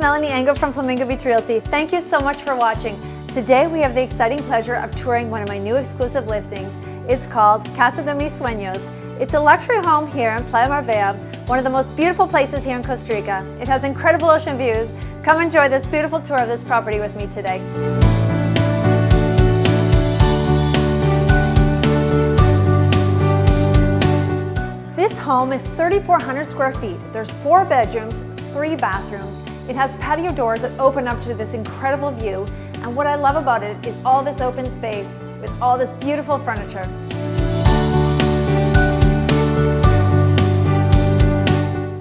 Melanie Engel from Flamingo Beach Realty. Thank you so much for watching. Today we have the exciting pleasure of touring one of my new exclusive listings. It's called Casa de Mis Sueños. It's a luxury home here in Playa Marbella, one of the most beautiful places here in Costa Rica. It has incredible ocean views. Come enjoy this beautiful tour of this property with me today. This home is 3,400 square feet. There's 4 bedrooms, 3 bathrooms. It has patio doors that open up to this incredible view. And what I love about it is all this open space with all this beautiful furniture.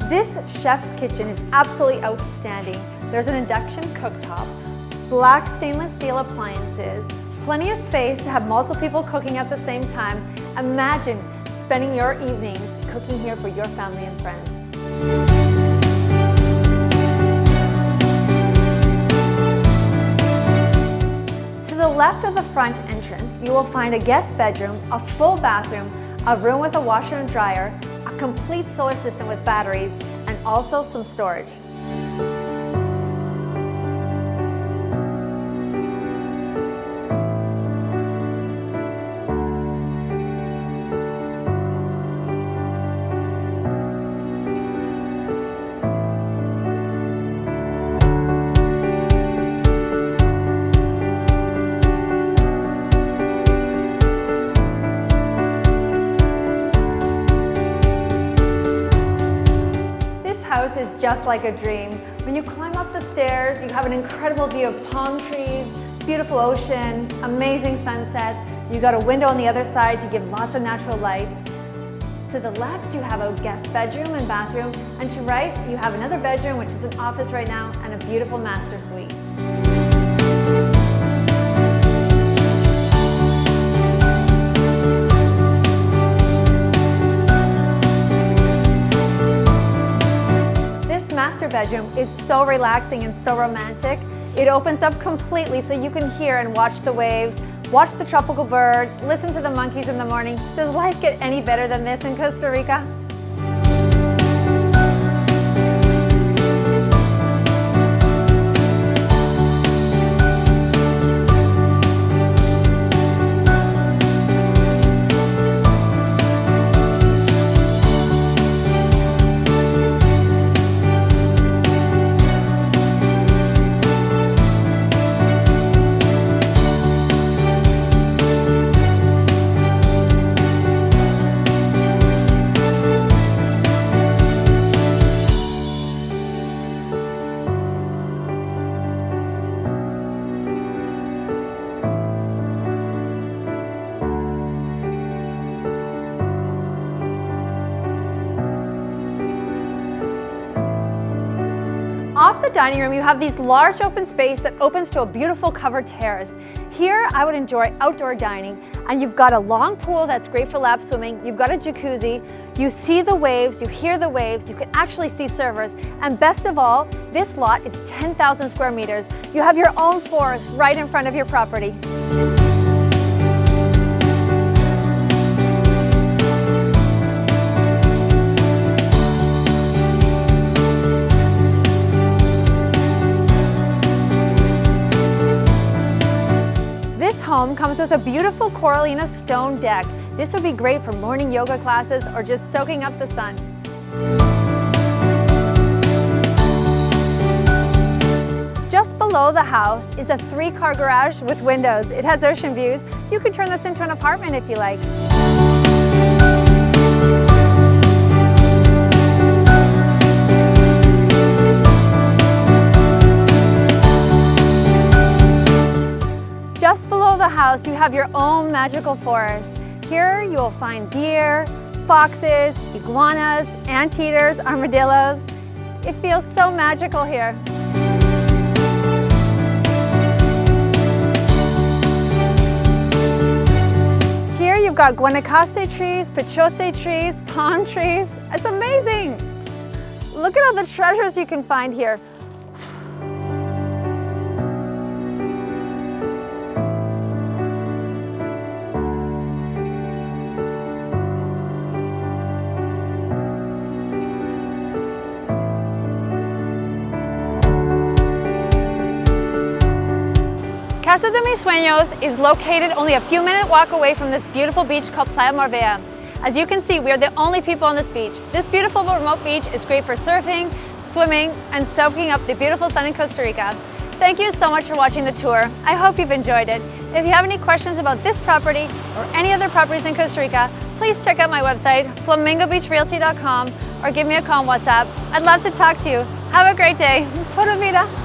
This chef's kitchen is absolutely outstanding. There's an induction cooktop, black stainless steel appliances, plenty of space to have multiple people cooking at the same time. Imagine spending your evenings cooking here for your family and friends. To the left of the front entrance, you will find a guest bedroom, a full bathroom, a room with a washer and dryer, a complete solar system with batteries, and also some storage. House is just like a dream. When you climb up the stairs, you have an incredible view of palm trees, beautiful ocean, amazing sunsets. You got a window on the other side to give lots of natural light. To the left, you have a guest bedroom and bathroom, and to right, you have another bedroom, which is an office right now, and a beautiful master suite. Master bedroom is so relaxing and so romantic. It opens up completely so you can hear and watch the waves, watch the tropical birds, listen to the monkeys in the morning. Does life get any better than this in Costa Rica? Off the dining room, you have these large open space that opens to a beautiful covered terrace. Here, I would enjoy outdoor dining, and you've got a long pool that's great for lap swimming. You've got a jacuzzi. You see the waves, you hear the waves, you can actually see surfers, and best of all, this lot is 10,000 square meters. You have your own forest right in front of your property. Home comes with a beautiful Coralina stone deck. This would be great for morning yoga classes or just soaking up the sun. Just below the house is a 3-car garage with windows. It has ocean views. You can turn this into an apartment if you like. Just below the house, you have your own magical forest. Here you will find deer, foxes, iguanas, anteaters, armadillos. It feels so magical here. Here you've got Guanacaste trees, pechote trees, palm trees. It's amazing. Look at all the treasures you can find here. Casa de Mis Sueños is located only a few minute walk away from this beautiful beach called Playa Marbella. As you can see, we are the only people on this beach. This beautiful remote beach is great for surfing, swimming, and soaking up the beautiful sun in Costa Rica. Thank you so much for watching the tour. I hope you've enjoyed it. If you have any questions about this property or any other properties in Costa Rica, please check out my website, flamingobeachrealty.com, or give me a call on WhatsApp. I'd love to talk to you. Have a great day. Pura vida.